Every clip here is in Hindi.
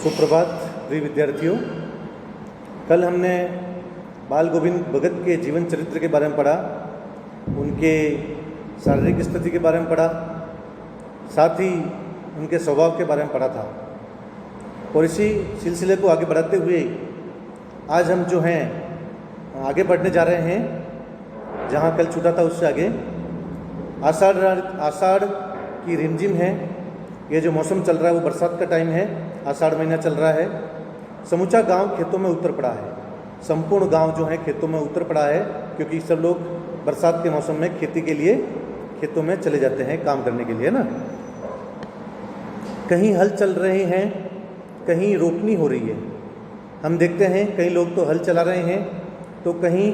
सुप्रभात प्रिय विद्यार्थियों। कल हमने बाल गोविंद भगत के जीवन चरित्र के बारे में पढ़ा, उनके शारीरिक स्थिति के बारे में पढ़ा, साथ ही उनके स्वभाव के बारे में पढ़ा था। और इसी सिलसिले को आगे बढ़ाते हुए आज हम जो हैं आगे बढ़ने जा रहे हैं जहाँ कल छूटा था उससे आगे। आषाढ़ की रिमझिम है। ये जो मौसम चल रहा है वो बरसात का टाइम है, आषाढ़ महीना चल रहा है। समूचा गांव खेतों में उतर पड़ा है, संपूर्ण गांव जो है खेतों में उतर पड़ा है, क्योंकि सब लोग बरसात के मौसम में खेती के लिए खेतों में चले जाते हैं काम करने के लिए ना। कहीं हल चल रहे हैं, कहीं रोपनी हो रही है। हम देखते हैं कई लोग तो हल चला रहे हैं तो कहीं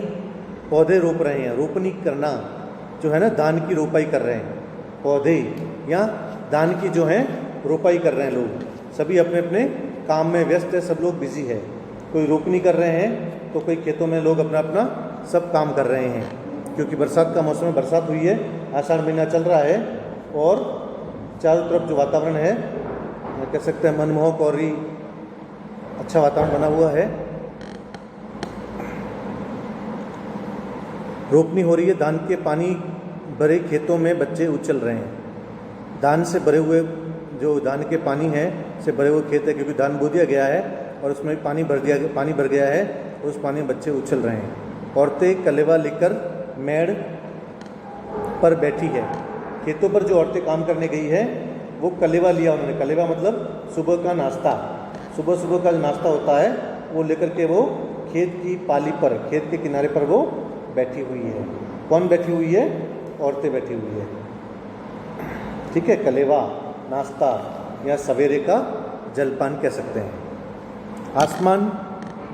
पौधे रोप रहे हैं। रोपनी करना जो है ना, धान की रोपाई कर रहे हैं, पौधे या धान की जो है रोपाई कर रहे हैं लोग। सभी अपने अपने काम में व्यस्त है, सब लोग बिजी है। कोई रोपनी कर रहे हैं तो कोई खेतों में लोग अपना अपना सब काम कर रहे हैं, क्योंकि बरसात का मौसम में बरसात हुई है, आषाढ़ महीना चल रहा है और चारों तरफ जो वातावरण है कह सकते हैं मनमोहक और ही अच्छा वातावरण बना हुआ है। रोपनी हो रही है, धान के पानी भरे खेतों में बच्चे उछल रहे हैं। धान से भरे हुए जो धान के पानी है से भरे हुए खेत है, क्योंकि धान बो दिया गया है और उसमें पानी भर गया है, उस पानी में बच्चे उछल रहे हैं। औरतें कलेवा लेकर मेड़ पर बैठी है। खेतों पर जो औरतें काम करने गई है वो कलेवा लिया उन्होंने। कलेवा मतलब सुबह का नाश्ता, सुबह सुबह का जो नाश्ता होता है वो लेकर के वो खेत की पाली पर, खेत के किनारे पर वो बैठी हुई है। कौन बैठी हुई है? औरतें बैठी हुई है, ठीक है। कलेवा नाश्ता या सवेरे का जलपान कह सकते हैं। आसमान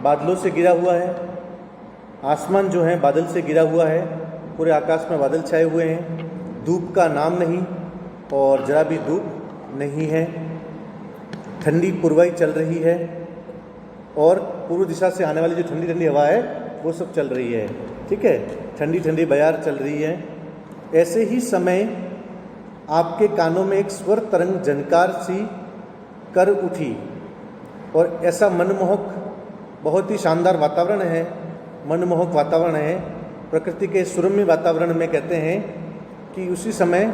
बादलों से घिरा हुआ है। आसमान जो है बादल से घिरा हुआ है, पूरे आकाश में बादल छाए हुए हैं। धूप का नाम नहीं और जरा भी धूप नहीं है। ठंडी पूर्वाई चल रही है और पूर्व दिशा से आने वाली जो ठंडी ठंडी हवा है वो सब चल रही है, ठीक है। ठंडी ठंडी बयार चल रही है। ऐसे ही समय आपके कानों में एक स्वर तरंग झनकार सी कर उठी और ऐसा मनमोहक, बहुत ही शानदार वातावरण है, मनमोहक वातावरण है। प्रकृति के सुरम्य वातावरण में कहते हैं कि उसी समय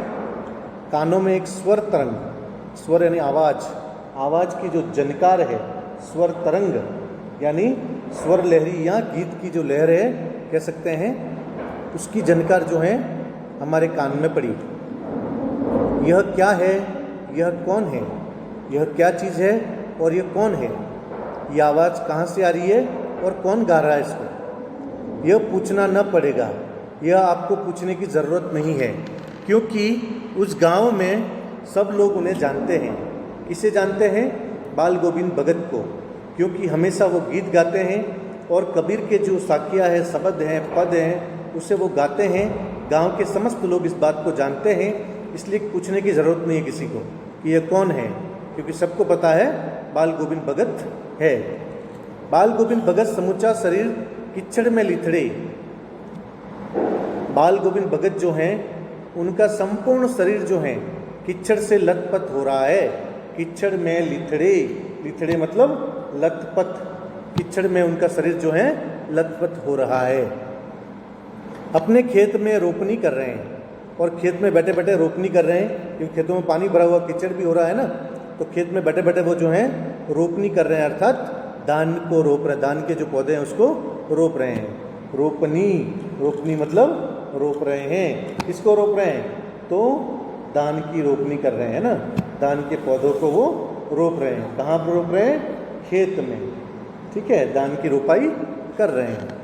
कानों में एक स्वर तरंग, स्वर यानी आवाज़, आवाज़ की जो झनकार है, स्वर तरंग यानी स्वर लहरी या गीत की जो लहर है कह सकते हैं, उसकी झनकार जो है हमारे कान में पड़ी। यह क्या है? यह कौन है? यह क्या चीज़ है और यह कौन है? यह आवाज़ कहाँ से आ रही है और कौन गा रहा है इसको? यह पूछना न पड़ेगा, यह आपको पूछने की ज़रूरत नहीं है, क्योंकि उस गांव में सब लोग उन्हें जानते हैं। इसे जानते हैं बाल गोविंद भगत को, क्योंकि हमेशा वो गीत गाते हैं और कबीर के जो साकिया है, शब्द हैं, पद हैं, उसे वो गाते हैं। गांव के समस्त लोग इस बात को जानते हैं, इसलिए पूछने की ज़रूरत नहीं है किसी को कि यह कौन है, क्योंकि सबको पता है बाल गोविंद भगत है। बाल गोविंद भगत समूचा शरीर कीचड़ में लिथड़े। बाल गोविंद भगत जो हैं उनका संपूर्ण शरीर जो है कीचड़ से लथपथ हो रहा है। कीचड़ में लिथड़े, लिथड़े मतलब लथपथ, कीचड़ में उनका शरीर जो है लथपथ हो रहा है। अपने खेत में रोपनी कर रहे हैं और खेत में बैठे बैठे रोपनी कर रहे हैं, क्योंकि खेतों में पानी भरा हुआ कीचड़ भी हो रहा है ना, तो खेत में बैठे बैठे वो जो है रोपनी कर रहे हैं, अर्थात धान को रोप रहे हैं, धान के जो पौधे हैं उसको रोप रहे हैं। रोपनी, रोपनी मतलब रोप रहे हैं। किसको रोप रहे हैं? तो धान की रोपनी कर रहे हैं ना, धान के पौधों को वो रोप रहे हैं। कहाँ पर रोप रहे हैं? खेत में, ठीक है, धान की रोपाई कर रहे हैं।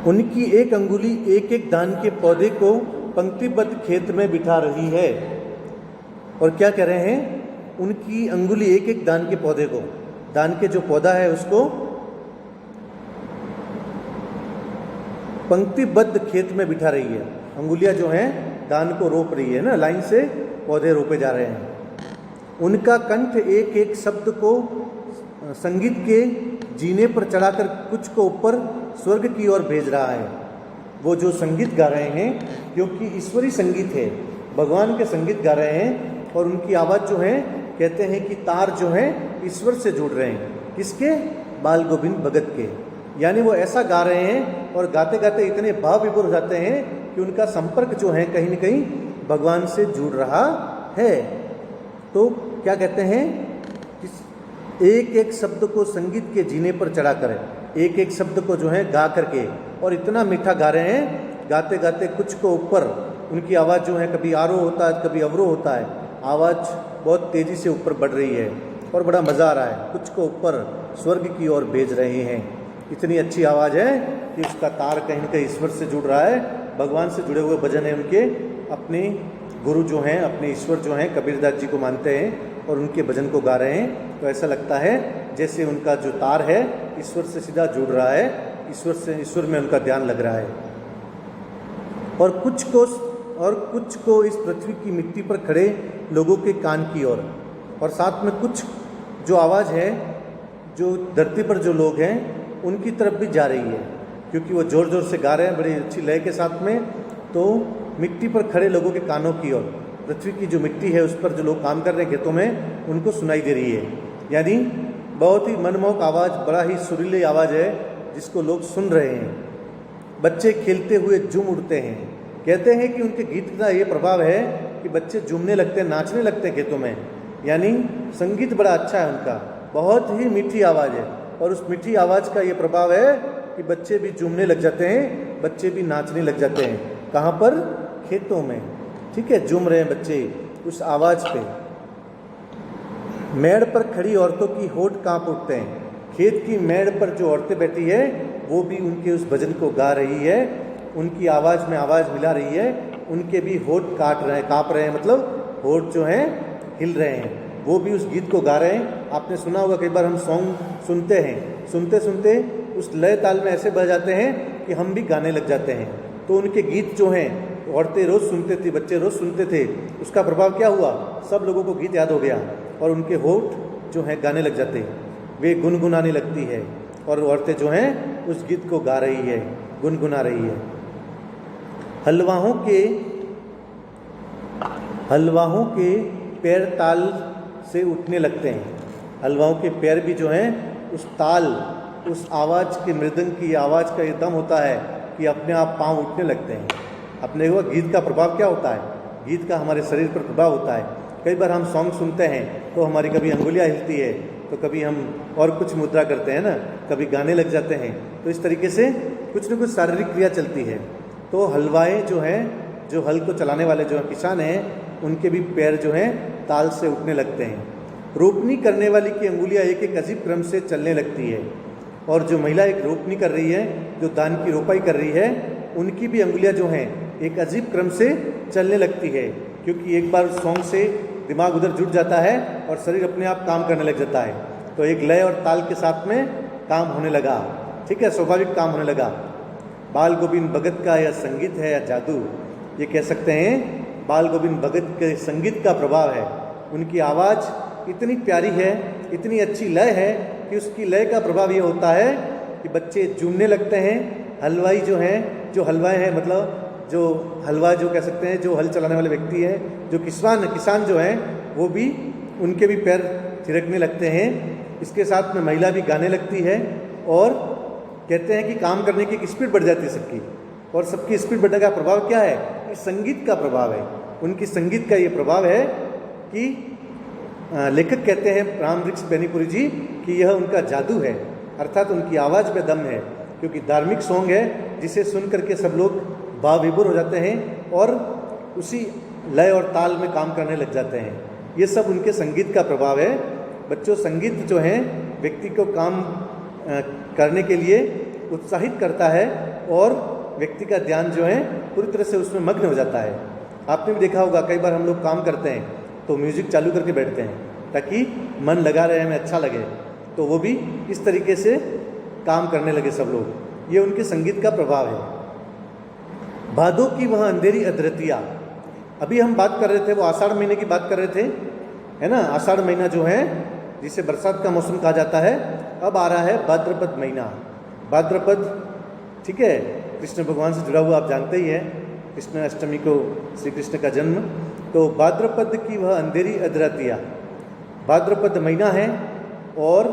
उनकी एक अंगुली एक एक धान के पौधे को पंक्तिबद्ध खेत में बिठा रही है। और क्या कह रहे हैं? उनकी अंगुली एक एक धान के पौधे को, धान के जो पौधा है उसको पंक्तिबद्ध खेत में बिठा रही है। अंगुलियां जो हैं धान को रोप रही है ना, लाइन से पौधे रोपे जा रहे हैं। उनका कंठ एक एक शब्द को संगीत के जीने पर चढ़ाकर कुछ को ऊपर स्वर्ग की ओर भेज रहा है। वो जो संगीत गा रहे हैं, क्योंकि ईश्वरी संगीत है, भगवान के संगीत गा रहे हैं, और उनकी आवाज़ जो है कहते हैं कि तार जो है ईश्वर से जुड़ रहे हैं। किसके? बाल गोविंद भगत के। यानी वो ऐसा गा रहे हैं और गाते गाते इतने भाव विभोर हो जाते हैं कि उनका संपर्क जो है कहीं न कहीं भगवान से जुड़ रहा है। तो क्या कहते हैं? एक एक शब्द को संगीत के जीने पर चढ़ा कर, एक एक शब्द को जो है गा करके, और इतना मीठा गा रहे हैं, गाते गाते कुछ को ऊपर उनकी आवाज़ जो है कभी आरोह होता है कभी अवरोह होता है, आवाज़ बहुत तेज़ी से ऊपर बढ़ रही है और बड़ा मज़ा आ रहा है। कुछ को ऊपर स्वर्ग की ओर भेज रहे हैं। इतनी अच्छी आवाज़ है कि उसका तार कहीं न कहीं ईश्वर से जुड़ रहा है, भगवान से जुड़े हुए भजन है उनके। अपने गुरु जो हैं, अपने ईश्वर जो हैं, कबीरदास जी को मानते हैं और उनके भजन को गा रहे हैं। तो ऐसा लगता है जैसे उनका जो तार है ईश्वर से सीधा जुड़ रहा है, ईश्वर में उनका ध्यान लग रहा है। और कुछ को इस पृथ्वी की मिट्टी पर खड़े लोगों के कान की ओर, और साथ में कुछ जो आवाज़ है जो धरती पर जो लोग हैं उनकी तरफ भी जा रही है, क्योंकि वो ज़ोर ज़ोर से गा रहे हैं बड़ी अच्छी लय के साथ में। तो मिट्टी पर खड़े लोगों के कानों की ओर, पृथ्वी की जो मिट्टी है उस पर जो लोग काम कर रहे हैं खेतों में, उनको सुनाई दे रही है। यानी बहुत ही मनमोहक आवाज़, बड़ा ही सुरीली आवाज़ है जिसको लोग सुन रहे हैं। बच्चे खेलते हुए झूम उठते हैं। कहते हैं कि उनके गीत का ये प्रभाव है कि बच्चे झूमने लगते हैं, नाचने लगते हैं खेतों में। यानी संगीत बड़ा अच्छा है उनका, बहुत ही मीठी आवाज़ है, और उस मीठी आवाज़ का ये प्रभाव है कि बच्चे भी झूमने लग जाते हैं, बच्चे भी नाचने लग जाते हैं। कहाँ पर? खेतों में। ठीक है, झूम रहे हैं बच्चे उस आवाज़ पे। मेड़ पर खड़ी औरतों की होठ कांप उठते हैं। खेत की मेड़ पर जो औरतें बैठी है वो भी उनके उस भजन को गा रही है, उनकी आवाज़ में आवाज़ मिला रही है, उनके भी होठ कांप रहे हैं, मतलब होठ जो हैं हिल रहे हैं, वो भी उस गीत को गा रहे हैं। आपने सुना होगा कई बार हम सॉन्ग सुनते हैं, सुनते सुनते उस लय ताल में ऐसे बह जाते हैं कि हम भी गाने लग जाते हैं। तो उनके गीत जो हैं औरतें रोज़ सुनते थी, बच्चे रोज़ सुनते थे, उसका प्रभाव क्या हुआ? सब लोगों को गीत याद हो गया और उनके होठ जो हैं गाने लग जाते हैं, वे गुनगुनाने लगती है, और औरतें जो हैं उस गीत को गा रही है, गुनगुना रही है। हलवाहों के पैर ताल से उठने लगते हैं। हलवाओं के पैर भी जो हैं उस ताल, उस आवाज़ की, मृदंग की आवाज़ का ये दम होता है कि अपने आप पाँव उठने लगते हैं। अपने हुआ गीत का प्रभाव क्या होता है? गीत का हमारे शरीर पर प्रभाव होता है। कई बार हम सॉन्ग सुनते हैं तो हमारी कभी अंगुलियाँ हिलती है, तो कभी हम और कुछ मुद्रा करते हैं ना, कभी गाने लग जाते हैं। तो इस तरीके से कुछ न कुछ शारीरिक क्रिया चलती है। तो हलवाएँ जो हैं, जो हल को चलाने वाले जो किसान हैं, उनके भी पैर जो हैं ताल से उठने लगते हैं। रोपनी करने वाली की अंगुलियाँ एक एक अजीब क्रम से चलने लगती है, और जो महिला एक रोपनी कर रही है, जो धान की रोपाई कर रही है, उनकी भी अंगुलियाँ जो हैं एक अजीब क्रम से चलने लगती है, क्योंकि एक बार सॉन्ग से दिमाग उधर जुट जाता है और शरीर अपने आप काम करने लग जाता है। तो एक लय और ताल के साथ में काम होने लगा। ठीक है, स्वाभाविक काम होने लगा। बाल गोविंद भगत का यह संगीत है या जादू, ये कह सकते हैं बाल गोविंद भगत के संगीत का प्रभाव है। उनकी आवाज़ इतनी प्यारी है, इतनी अच्छी लय है कि उसकी लय का प्रभाव ये होता है कि बच्चे झूमने लगते हैं। हलवाई जो हैं, जो हलवाए हैं, मतलब जो हलवा जो कह सकते हैं, जो हल चलाने वाले व्यक्ति हैं, जो किसान जो हैं, वो भी, उनके भी पैर थिरकने लगते हैं। इसके साथ में महिला भी गाने लगती है, और कहते हैं कि काम करने की एक स्पीड बढ़ जाती है सबकी, और सबकी स्पीड बढ़ने का प्रभाव क्या है? इस संगीत का प्रभाव है। उनकी संगीत का ये प्रभाव है कि लेखक कहते हैं रामवृक्ष बेनीपुरी जी कि यह उनका जादू है, अर्थात उनकी आवाज़ में दम है, क्योंकि धार्मिक सॉन्ग है जिसे सुन करके सब लोग भाव विभोर हो जाते हैं और उसी लय और ताल में काम करने लग जाते हैं। ये सब उनके संगीत का प्रभाव है। बच्चों, संगीत जो है व्यक्ति को काम करने के लिए उत्साहित करता है, और व्यक्ति का ध्यान जो है पूरी तरह से उसमें मग्न हो जाता है। आपने भी देखा होगा, कई बार हम लोग काम करते हैं तो म्यूज़िक चालू करके बैठते हैं ताकि मन लगा रहे, हमें अच्छा लगे, तो वो भी इस तरीके से काम करने लगे सब लोग। ये उनके संगीत का प्रभाव है। भादों की वह अंधेरी अधरतिया, अभी हम बात कर रहे थे, वो आषाढ़ महीने की बात कर रहे थे, है ना। आषाढ़ महीना जो है जिसे बरसात का मौसम कहा जाता है, अब आ रहा है भाद्रपद महीना। भाद्रपद, ठीक है, कृष्ण भगवान से जुड़ा हुआ आप जानते ही हैं। कृष्ण अष्टमी को श्री कृष्ण का जन्म तो भाद्रपद की वह अंधेरी अधरातिया, भाद्रपद महीना है और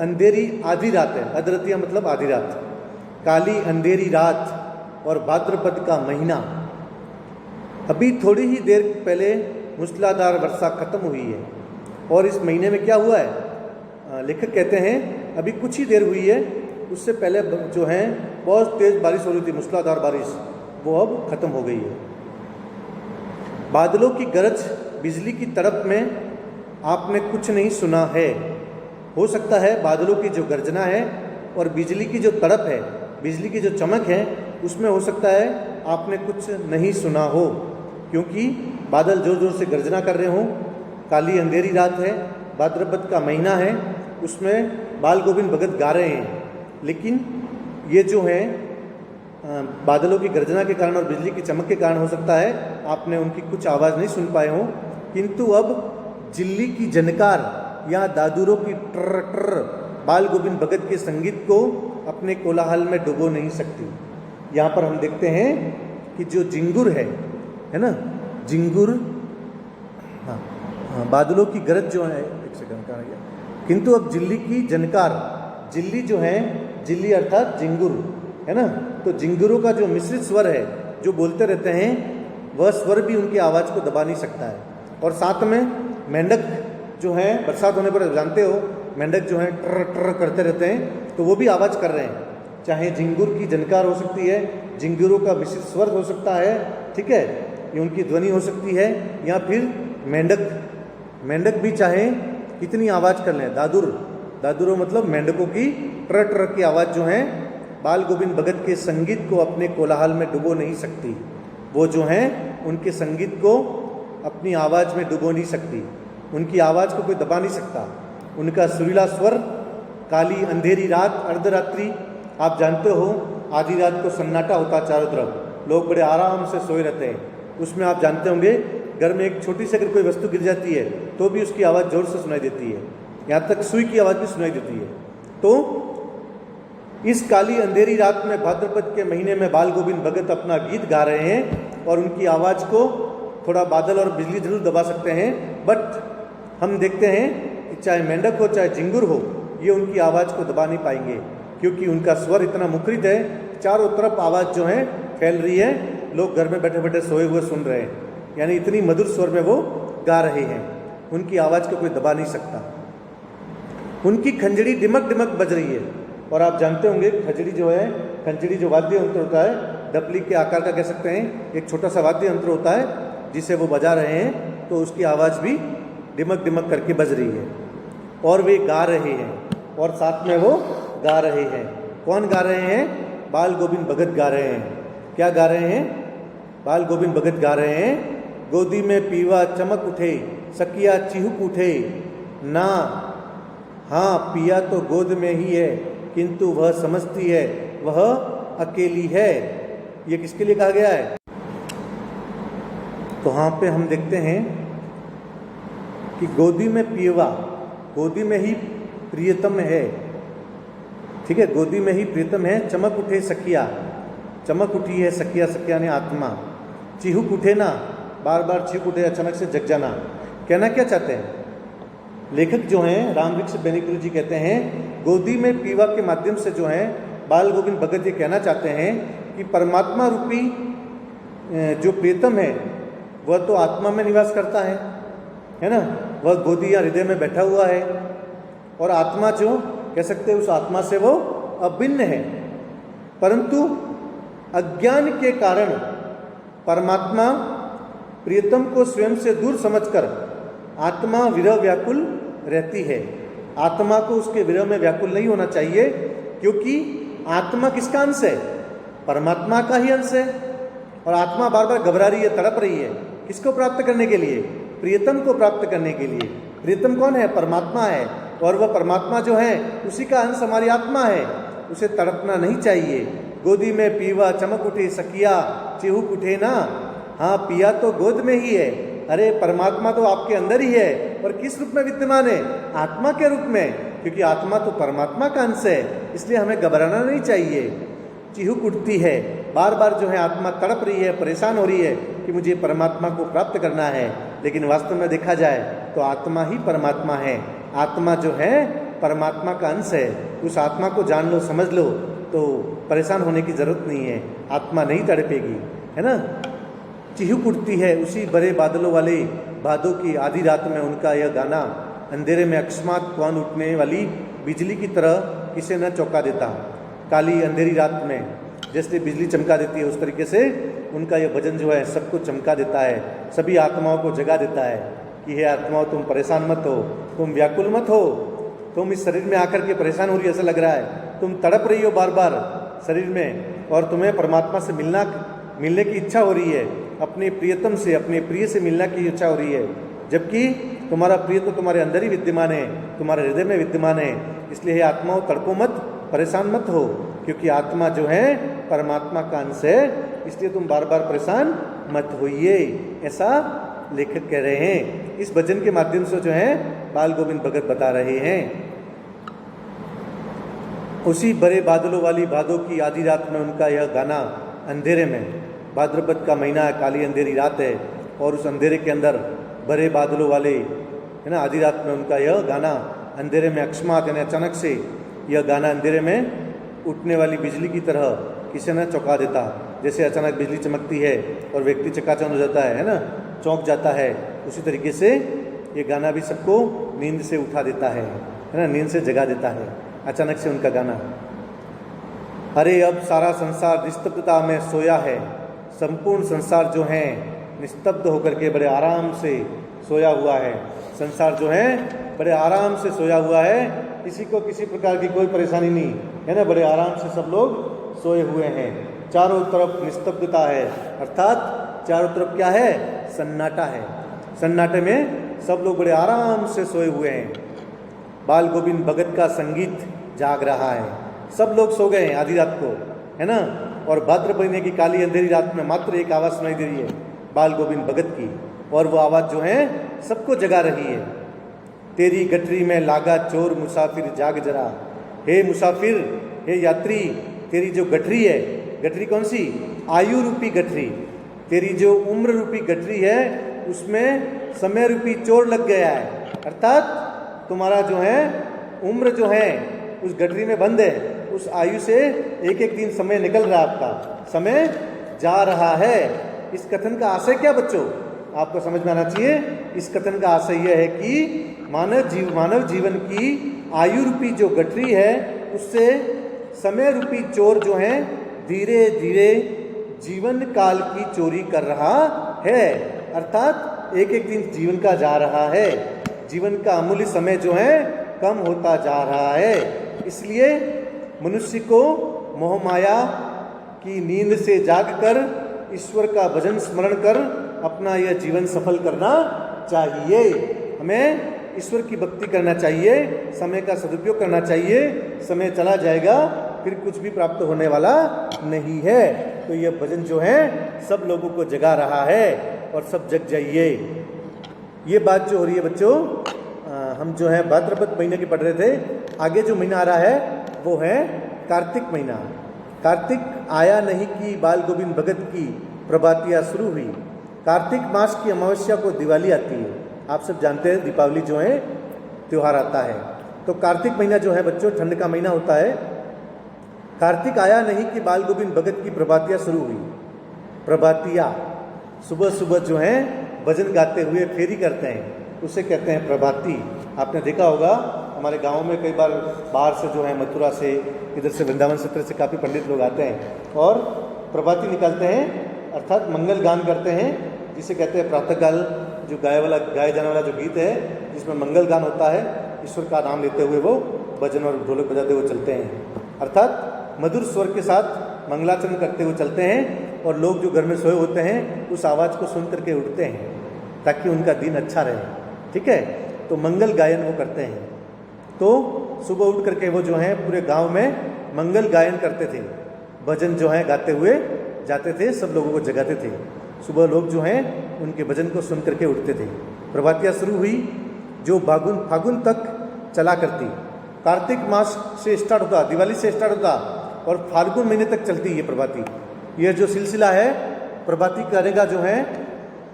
अंधेरी आधी रात है। अधरतिया मतलब आधी रात, काली अंधेरी रात और भाद्रपद का महीना। अभी थोड़ी ही देर पहले मूसलाधार वर्षा खत्म हुई है और इस महीने में क्या हुआ है, लेखक कहते हैं अभी कुछ ही देर हुई है, उससे पहले जो है बहुत तेज बारिश हो रही थी, मूसलाधार बारिश, वो अब खत्म हो गई है। बादलों की गरज, बिजली की तड़प में आपने कुछ नहीं सुना है। हो सकता है बादलों की जो गर्जना है और बिजली की जो तड़प है, बिजली की जो चमक है, उसमें हो सकता है आपने कुछ नहीं सुना हो, क्योंकि बादल जोर जोर से गर्जना कर रहे हों। काली अंधेरी रात है, भाद्रपद का महीना है, उसमें बाल गोविंद भगत गा रहे हैं। लेकिन ये जो है बादलों की गर्जना के कारण और बिजली की चमक के कारण हो सकता है आपने उनकी कुछ आवाज़ नहीं सुन पाए हों, किंतु अब जिल्ली की जनकार या दादुरों की ट्र ट्र बाल गोविंद भगत के संगीत को अपने कोलाहल में डुबो नहीं सकती। यहाँ पर हम देखते हैं कि जो जिंगुर है ना, जिंगुर, हाँ, बादलों की गरज जो है, एक सेकंड कहाँ गया, किंतु अब जिल्ली की जनकार, जिल्ली जो है, जिल्ली अर्थात जिंगुर है ना, तो जिंगुरों का जो मिश्रित स्वर है जो बोलते रहते हैं, वह स्वर भी उनकी आवाज़ को दबा नहीं सकता है। और साथ में मेंढक जो है, बरसात होने पर जानते हो मेंढक जो है ट्र ट्र करते रहते हैं, तो वो भी आवाज़ कर रहे हैं। चाहे जिंगुर की जनकार हो सकती है, जिंगुरों का मिश्रित स्वर हो सकता है, ठीक है, ये उनकी ध्वनि हो सकती है, या फिर मेंढक भी चाहे कितनी आवाज़ कर लें, दादुरो मतलब मेंढकों की ट्र ट्र की आवाज़ जो है बाल गोविंद भगत के संगीत को अपने कोलाहल में डुबो नहीं सकती। वो जो हैं उनके संगीत को अपनी आवाज़ में डुबो नहीं सकती, उनकी आवाज़ को कोई दबा नहीं सकता। उनका सुरीला स्वर, काली अंधेरी रात, अर्धरात्रि, आप जानते हो आधी रात को सन्नाटा होता चारों तरफ, लोग बड़े आराम से सोए रहते हैं। उसमें आप जानते होंगे घर में एक छोटी सी अगर कोई वस्तु गिर जाती है तो भी उसकी आवाज़ जोर से सुनाई देती है, यहाँ तक सुई की आवाज़ भी सुनाई देती है। तो इस काली अंधेरी रात में भाद्रपद के महीने में बाल गोविंद भगत अपना गीत गा रहे हैं और उनकी आवाज़ को थोड़ा बादल और बिजली जरूर दबा सकते हैं, बट हम देखते हैं कि चाहे मेंढक हो चाहे जिंगुर हो, ये उनकी आवाज़ को दबा नहीं पाएंगे, क्योंकि उनका स्वर इतना मुखरित है, चारों तरफ आवाज़ जो है फैल रही है, लोग घर में बैठे बैठे सोए हुए सुन रहे हैं, यानी इतनी मधुर स्वर में वो गा रहे हैं, उनकी आवाज़ को कोई दबा नहीं सकता। उनकी खंजड़ी डिमक डिमक बज रही है, और आप जानते होंगे खंजड़ी जो है, खंजड़ी जो वाद्य यंत्र होता है, डपली के आकार का कह सकते हैं, एक छोटा सा वाद्य यंत्र होता है जिसे वो बजा रहे हैं, तो उसकी आवाज़ भी डिमक डिमक करके बज रही है और वे गा रहे हैं, और साथ में वो गा रहे हैं। कौन गा रहे हैं? बाल गोविंद भगत गा रहे हैं। क्या गा रहे हैं? बाल गोविंद भगत गा रहे हैं, गोदी में पीवा चमक उठे, सकिया चिहुक उठे ना, हाँ पिया तो गोद में ही है, किंतु वह समझती है वह अकेली है। ये किसके लिए कहा गया है? तो यहाँ पे हम देखते हैं कि गोदी में पीवा, गोदी में ही प्रियतम है, ठीक है, गोदी में ही प्रियतम है। चमक उठे सखिया, चमक उठी है सखिया, सखिया ने आत्मा, चिहुक उठे ना, बार बार चिहुक उठे, अचानक से जग जाना। कहना क्या चाहते हैं लेखक जो हैं रामवृक्ष बेनीपुरी जी? कहते हैं गोदी में पीवा के माध्यम से जो है बाल गोविंद भगत जी कहना चाहते हैं कि परमात्मा रूपी जो प्रियतम है वह तो आत्मा में निवास करता है ना, वह गोदी या हृदय में बैठा हुआ है, और आत्मा जो कह सकते हैं उस आत्मा से वो अभिन्न है, परंतु अज्ञान के कारण परमात्मा प्रियतम को स्वयं से दूर समझकर आत्मा विरह व्याकुल रहती है। आत्मा को उसके विरह में व्याकुल नहीं होना चाहिए, क्योंकि आत्मा किसका अंश है? परमात्मा का ही अंश है, और आत्मा बार बार घबरा रही है, तड़प रही है, किसको प्राप्त करने के लिए? प्रियतम को प्राप्त करने के लिए। प्रियतम कौन है? परमात्मा है, और वह परमात्मा जो है उसी का अंश हमारी आत्मा है, उसे तड़पना नहीं चाहिए। गोदी में पीवा चमक उठे सकिया चिहुक उठे ना, हाँ पिया तो गोद में ही है, अरे परमात्मा तो आपके अंदर ही है, और किस रूप में विद्यमान है? आत्मा के रूप में, क्योंकि आत्मा तो परमात्मा का अंश है, इसलिए हमें घबराना नहीं चाहिए। चिहुक उठती है, बार बार जो है आत्मा तड़प रही है, परेशान हो रही है कि मुझे परमात्मा को प्राप्त करना है, लेकिन वास्तव में देखा जाए तो आत्मा ही परमात्मा है। आत्मा जो है परमात्मा का अंश है। उस आत्मा को जान लो, समझ लो, तो परेशान होने की ज़रूरत नहीं है। आत्मा नहीं तड़पेगी, है ना। चिहुक उठती है उसी बड़े बादलों वाले भादों की आधी रात में उनका यह गाना, अंधेरे में अकस्मात कौन उठने वाली बिजली की तरह किसे न चौंका देता। काली अंधेरी रात में जैसे बिजली चमका देती है, उस तरीके से उनका यह भजन जो है सबको चमका देता है, सभी आत्माओं को जगा देता है कि हे आत्माओं, तुम परेशान मत हो, तुम व्याकुल मत हो, तुम इस शरीर में आकर के परेशान हो रही है, ऐसा लग रहा है, तुम तड़प रही हो बार बार शरीर में, और तुम्हें परमात्मा से मिलने की इच्छा हो रही है, अपने प्रियतम से, अपने प्रिय से मिलने की इच्छा हो रही है, जबकि तुम्हारा प्रिय तो तुम्हारे अंदर ही विद्यमान है, तुम्हारे हृदय में विद्यमान है। इसलिए हे आत्माओं, तड़पो मत, परेशान मत हो, क्योंकि आत्मा जो है परमात्मा का अंश है, इसलिए तुम बार बार परेशान मत होइए, ऐसा लेखक कह रहे हैं। इस भजन के माध्यम से जो है बाल गोविंद भगत बता रहे हैं। उसी बड़े बादलों वाली भादों की आधी रात में उनका यह गाना, अंधेरे में, भाद्रपद का महीना है, काली अंधेरी रात है, और उस अंधेरे के अंदर बड़े बादलों वाले, है ना, आधी रात में उनका यह गाना, अंधेरे में अकस्मात यानी अचानक से यह गाना अंधेरे में उठने वाली बिजली की तरह किसे न चौंका देता। जैसे अचानक बिजली चमकती है और व्यक्ति चकाचौंध हो जाता है ना, चौंक जाता है, उसी तरीके से ये गाना भी सबको नींद से उठा देता है ना, नींद से जगा देता है अचानक से उनका गाना। अरे अब सारा संसार निस्तब्धता में सोया है, संपूर्ण संसार जो है निस्तब्ध होकर के बड़े आराम से सोया हुआ है। संसार जो है बड़े आराम से सोया हुआ है, किसी को किसी प्रकार की कोई परेशानी नहीं है ना, बड़े आराम से सब लोग सोए हुए हैं। चारों तरफ निस्तब्धता है, अर्थात चारों तरफ क्या है, सन्नाटा है। सन्नाटे में सब लोग बड़े आराम से सोए हुए हैं। बाल गोविंद भगत का संगीत जाग रहा है, सब लोग सो गए हैं आधी रात को, है ना, और भाद्र महीने की काली अंधेरी रात में मात्र एक आवाज़ सुनाई दे रही है बाल गोविंद भगत की, और वो आवाज़ जो है सबको जगा रही है। तेरी गठरी में लागा चोर मुसाफिर जाग जरा। हे मुसाफिर, हे यात्री, तेरी जो गठरी है, गठरी कौन सी, आयु रूपी गठरी, तेरी जो उम्र रूपी गठरी है उसमें समय रूपी चोर लग गया है। अर्थात तुम्हारा जो है उम्र जो है उस गठरी में बंद है, उस आयु से एक एक दिन समय निकल रहा है, आपका समय जा रहा है। इस कथन का आशय क्या बच्चों, आपको समझ में आना चाहिए। इस कथन का आशय यह है कि मानव जीवन की आयु रूपी जो गठरी है उससे समय रूपी चोर जो है धीरे धीरे जीवन काल की चोरी कर रहा है। अर्थात एक एक दिन जीवन का जा रहा है, जीवन का अमूल्य समय जो है कम होता जा रहा है। इसलिए मनुष्य को मोहमाया की नींद से जागकर ईश्वर का भजन स्मरण कर अपना यह जीवन सफल करना चाहिए। हमें ईश्वर की भक्ति करना चाहिए, समय का सदुपयोग करना चाहिए। समय चला जाएगा, फिर कुछ भी प्राप्त होने वाला नहीं है। तो यह भजन जो है सब लोगों को जगा रहा है, और सब जग जाइए। ये बात जो हो रही है बच्चों, हम जो है भाद्रपद महीने की पढ़ रहे थे। आगे जो महीना आ रहा है वो है कार्तिक महीना। कार्तिक आया नहीं कि बाल गोविंद भगत की प्रभातियाँ शुरू हुई। कार्तिक मास की अमावस्या को दिवाली आती है, आप सब जानते हैं, दीपावली जो है त्यौहार आता है। तो कार्तिक महीना जो है बच्चों ठंड का महीना होता है। कार्तिक आया नहीं कि बाल गोविंद भगत की प्रभातियाँ शुरू हुई। प्रभातियाँ सुबह सुबह जो है भजन गाते हुए फेरी करते हैं, उसे कहते हैं प्रभाती। आपने देखा होगा हमारे गांव में कई बार बाहर से जो है मथुरा से, इधर से वृंदावन क्षेत्र से काफ़ी पंडित लोग आते हैं और प्रभाती निकालते हैं, अर्थात मंगल गान करते हैं, जिसे कहते हैं प्रातःकाल जो गाए जाने वाला जो गीत है जिसमें मंगल गान होता है, ईश्वर का नाम लेते हुए वो भजन और ढोलक बजाते हुए चलते हैं। अर्थात मधुर स्वर के साथ मंगलाचरण करते हुए चलते हैं, और लोग जो घर में सोए होते हैं उस आवाज़ को सुन करके उठते हैं ताकि उनका दिन अच्छा रहे। ठीक है, तो मंगल गायन वो करते हैं। तो सुबह उठ करके वो जो है पूरे गांव में मंगल गायन करते थे, भजन जो है गाते हुए जाते थे, सब लोगों को जगाते थे। सुबह लोग जो हैं उनके भजन को सुन करके उठते थे। प्रभातियाँ शुरू हुई जो फागुन तक चला करती। कार्तिक मास से स्टार्ट होता, दिवाली से स्टार्ट होता और फाल्गुन महीने तक चलती ये प्रभाती। यह जो सिलसिला है प्रभाती कार्य का जो है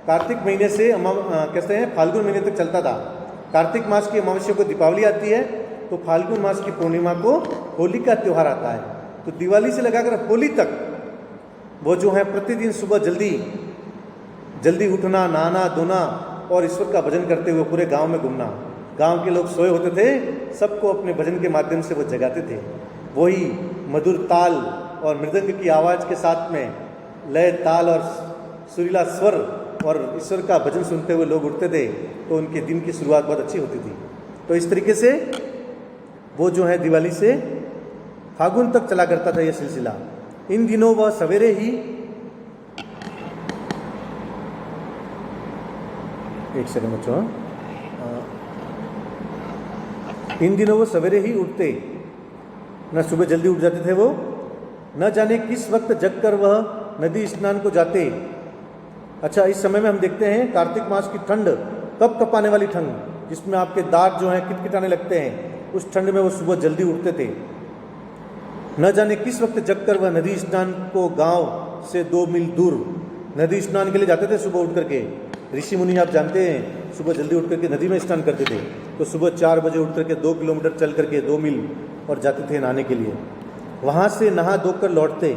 कार्तिक महीने से कहते हैं फाल्गुन महीने तक चलता था। कार्तिक मास की अमावस्या को दीपावली आती है, तो फाल्गुन मास की पूर्णिमा को होली का त्यौहार आता है। तो दिवाली से लगाकर होली तक वो जो है प्रतिदिन सुबह जल्दी उठना, नहाना धोना और ईश्वर का भजन करते हुए पूरे गांव में घूमना। गांव के लोग सोए होते थे, सबको अपने भजन के माध्यम से वो जगाते थे। वही मधुर ताल और मृदंग की आवाज़ के साथ में लय ताल और सुरीला स्वर और ईश्वर का भजन सुनते हुए लोग उठते थे, तो उनके दिन की शुरुआत बहुत अच्छी होती थी। तो इस तरीके से वो जो है दिवाली से फागुन तक चला करता था यह सिलसिला। इन दिनों वह सवेरे ही एक सेकंड बच्चों, इन दिनों वो सवेरे ही उठते, न सुबह जल्दी उठ जाते थे वो। न जाने किस वक्त जगकर वह नदी स्नान को जाते। अच्छा, इस समय में हम देखते हैं कार्तिक मास की ठंड, कप कपाने वाली ठंड, जिसमें आपके दांत जो हैं किटकिटाने लगते हैं, उस ठंड में वो सुबह जल्दी उठते थे। न जाने किस वक्त जगकर वह नदी स्नान को गांव से 2 मील दूर नदी स्नान के लिए जाते थे सुबह उठ करके। ऋषि मुनि आप जानते हैं सुबह जल्दी उठ करके नदी में स्नान करते थे। तो सुबह 4 बजे उठ करके 2 किलोमीटर चल करके 2 मील और जाते थे नहाने के लिए। वहाँ से नहा धोकर लौटते,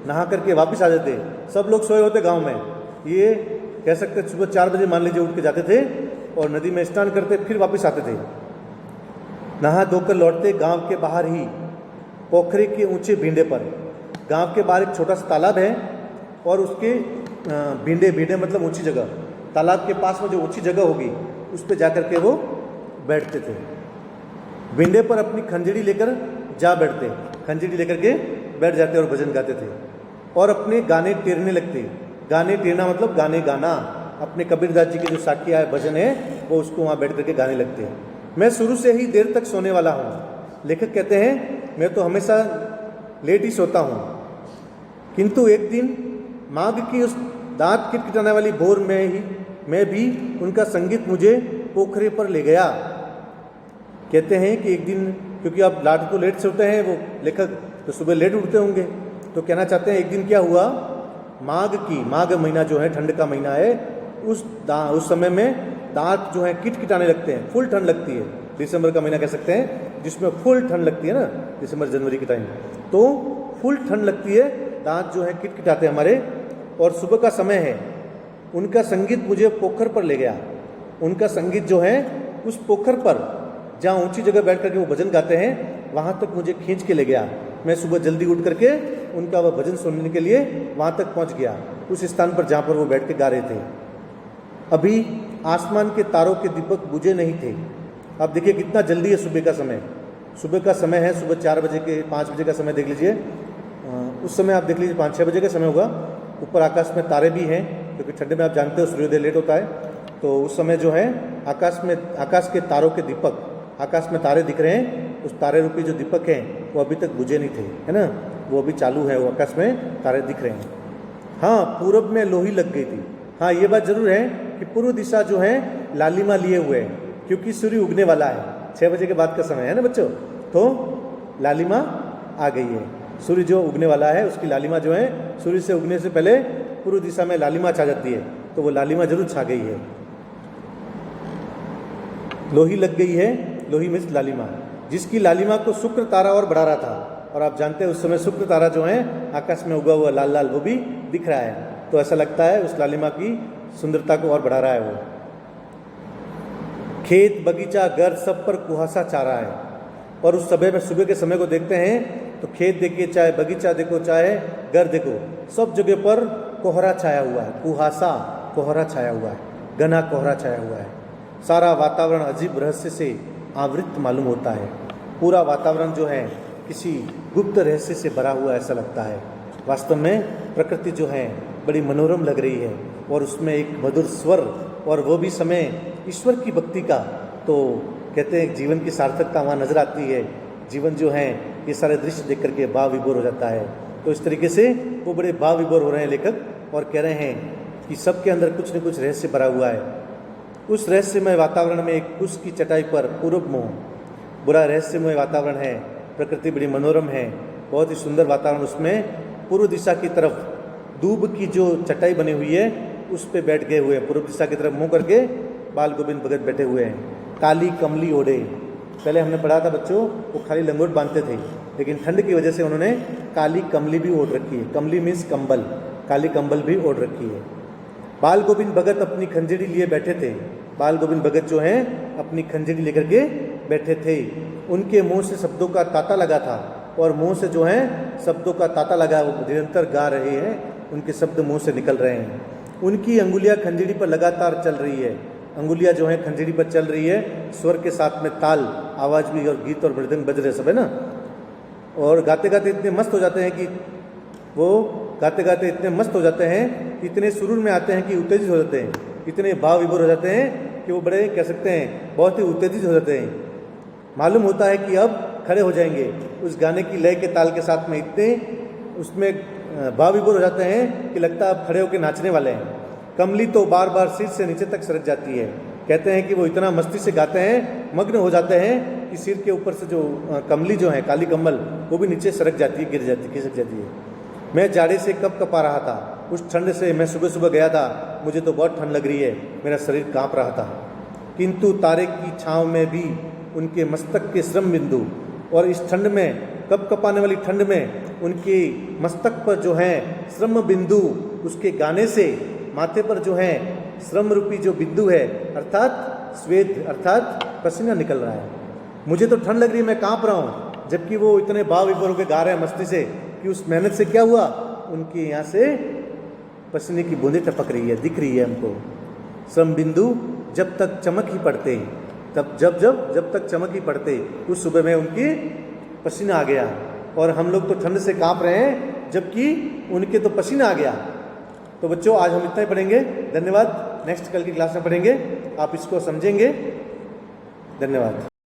नहा करके वापस आ जाते। सब लोग सोए होते गांव में, ये कह सकते सुबह 4 बजे मान लीजिए उठ के जाते थे और नदी में स्नान करते, फिर वापस आते थे। नहा धोकर लौटते गांव के बाहर ही पोखरे के ऊंचे भिंडे पर। गांव के बाहर एक छोटा सा तालाब है और उसके भिंडे मतलब ऊंची जगह, तालाब के पास में जो ऊंची जगह होगी उस पर जाकर के वो बैठते थे। भिंडे पर अपनी खंजड़ी लेकर जा बैठते, खंजड़ी लेकर के बैठ जाते और भजन गाते थे और अपने गाने टेरने लगते। गाने टेरना मतलब गाने गाना, अपने कबीरदास जी के जो साखिया भजन है वो उसको वहाँ बैठ करके गाने लगते हैं। मैं शुरू से ही देर तक सोने वाला हूँ। लेखक कहते हैं मैं तो हमेशा लेट ही सोता हूँ, किंतु एक दिन माघ की उस दांत किटकिटाने वाली भोर में भी उनका संगीत मुझे पोखरे पर ले गया। कहते हैं कि एक दिन, क्योंकि आप रात को लेट से उठते हैं वो लेखक, तो सुबह लेट उठते होंगे, तो कहना चाहते हैं एक दिन क्या हुआ, माघ महीना जो है ठंड का महीना है, उस समय में दांत जो है किटकिटाने लगते हैं, फुल ठंड लगती है। दिसंबर का महीना कह सकते हैं जिसमें फुल ठंड लगती है ना, दिसंबर जनवरी के टाइम, तो फुल ठंड लगती है, दांत जो है किटकिटाते हैं हमारे। और सुबह का समय है, उनका संगीत मुझे पोखर पर ले गया। उनका संगीत जो है उस पोखर पर जहाँ ऊंची जगह बैठ करके वो भजन गाते हैं, वहाँ तक मुझे खींच के ले गया। मैं सुबह जल्दी उठ करके उनका वह भजन सुनने के लिए वहाँ तक पहुँच गया, उस स्थान पर जहाँ पर वो बैठ के गा रहे थे। अभी आसमान के तारों के दीपक बुझे नहीं थे। अब देखिए कितना जल्दी है सुबह का समय। सुबह का समय है, सुबह 4 बजे के 5 बजे का समय देख लीजिए, उस समय आप देख लीजिए 5-6 बजे का समय होगा। ऊपर आकाश में तारे भी हैं, क्योंकि ठंडे में आप जानते हो सूर्योदय लेट होता है, तो उस समय जो है आकाश के तारों के दीपक, आकाश में तारे दिख रहे हैं, उस तारे रूपी जो दीपक हैं वो अभी तक बुझे नहीं थे, है ना, वो अभी चालू है, वो आकाश में तारे दिख रहे हैं। हाँ, पूरब में लोही लग गई थी। हाँ, ये बात जरूर है कि पूर्व दिशा जो है लालिमा लिए हुए है, क्योंकि सूर्य उगने वाला है। 6 बजे के बाद का समय है ना बच्चों, तो लालिमा आ गई है। सूर्य जो उगने वाला है उसकी लालिमा जो है, सूर्य से उगने से पहले पूर्व दिशा में लालिमा छा जाती है, तो वो लालिमा जरूर छा गई है। लोही लग गई है, लोही मीन्स लालिमा, जिसकी लालिमा को शुक्र तारा और बढ़ा रहा था। और आप जानते हैं उस समय शुक्र तारा जो है आकाश में उगा हुआ लाल लाल वो भी दिख रहा है, तो ऐसा लगता है उस लालिमा की सुंदरता को और बढ़ा रहा है वो। खेत बगीचा घर सब पर कुहासा छा रहा है। और उस समय में सुबह के समय को देखते हैं तो खेत देखिए, चाहे बगीचा देखो, चाहे घर देखो, सब जगह पर कोहरा छाया हुआ है, कुहासा कोहरा छाया हुआ है, घना कोहरा छाया हुआ है। सारा वातावरण अजीब रहस्य से आवृत मालूम होता है। पूरा वातावरण जो है किसी गुप्त रहस्य से भरा हुआ ऐसा लगता है। वास्तव में प्रकृति जो है बड़ी मनोरम लग रही है, और उसमें एक मधुर स्वर, और वो भी समय ईश्वर की भक्ति का। तो कहते हैं जीवन की सार्थकता वहाँ नजर आती है। जीवन जो है ये सारे दृश्य देख करके भाव विभोर हो जाता है। तो इस तरीके से वो बड़े भाव विभोर हो रहे हैं लेखक, और कह रहे हैं कि सबके अंदर कुछ न कुछ रहस्य भरा हुआ है। उस रहस्यमय वातावरण में एक कुश की चटाई पर पूर्व मोह, बुरा रहस्यमय वातावरण है, प्रकृति बड़ी मनोरम है, बहुत ही सुंदर वातावरण, उसमें पूर्व दिशा की तरफ दूब की जो चटाई बनी हुई है उस पे बैठ गए हुए हैं, पूर्व दिशा की तरफ मुंह करके बाल गोविंद भगत बैठे हुए हैं। काली कमली ओढ़े, पहले हमने पढ़ा था बच्चों वो खाली लंगोट बांधते थे, लेकिन ठंड की वजह से उन्होंने काली कमली भी ओढ़ रखी है। कमली मीन्स कंबल, काली कंबल भी ओढ़ रखी है। बाल गोविंद भगत अपनी खंजरी लिए बैठे थे। बाल गोविंद भगत जो हैं अपनी खंजरी लेकर के बैठे थे। उनके मुंह से शब्दों का तांता लगा था, और मुंह से जो है शब्दों का तांता लगा, वो निरंतर गा रहे हैं, उनके शब्द मुंह से निकल रहे हैं। उनकी अंगुलियां खंजरी पर लगातार चल रही है। अंगुलियां जो है खंजरी पर चल रही है, स्वर के साथ में ताल, आवाज भी, और गीत और मृदंग बज रहे सब है ना। और गाते गाते इतने मस्त हो जाते हैं कि वो गाते गाते इतने मस्त हो जाते हैं, इतने सुरूर में आते हैं कि उत्तेजित हो जाते हैं, इतने भाव विभोर हो जाते हैं कि वो बड़े कह सकते हैं बहुत ही उत्तेजित हो जाते हैं। मालूम होता है कि अब खड़े हो जाएंगे। उस गाने की लय के ताल के साथ में इतने उसमें भाव विभोर हो जाते हैं कि लगता है अब खड़े होकर नाचने वाले हैं। कमली तो बार बार सिर से नीचे तक सरक जाती है। कहते हैं कि वो इतना मस्ती से गाते हैं, मग्न हो जाते हैं कि सिर के ऊपर से जो कमली जो है, काली कमल, वो भी नीचे सरक जाती है, गिर जाती है, खिसक जाती है। मैं जाड़े से कब कपा रहा था, उस ठंड से मैं सुबह सुबह गया था, मुझे तो बहुत ठंड लग रही है, मेरा शरीर कांप रहा था। किंतु तारे की छांव में भी उनके मस्तक के श्रम बिंदु, और इस ठंड में, कप कपाने वाली ठंड में उनके मस्तक पर जो है श्रम बिंदु, उसके गाने से माथे पर जो है श्रम रूपी जो बिंदु है, अर्थात स्वेद, अर्थात पसीना निकल रहा है। मुझे तो ठंड लग रही है, मैं कांप रहा हूँ, जबकि वो इतने भाव विभोर होकर गा रहे हैं मस्ती से कि उस मेहनत से क्या हुआ, उनके यहाँ से पसीने की बूंदें टपक रही है, दिख रही है हमको। श्रम बिंदु जब तक चमक ही पड़ते, तब जब तक चमक ही पड़ते, उस सुबह में उनकी पसीना आ गया, और हम लोग तो ठंड से कांप रहे हैं, जबकि उनके तो पसीना आ गया। तो बच्चों आज हम इतना ही पढ़ेंगे, धन्यवाद। नेक्स्ट कल की क्लास में पढ़ेंगे, आप इसको समझेंगे। धन्यवाद।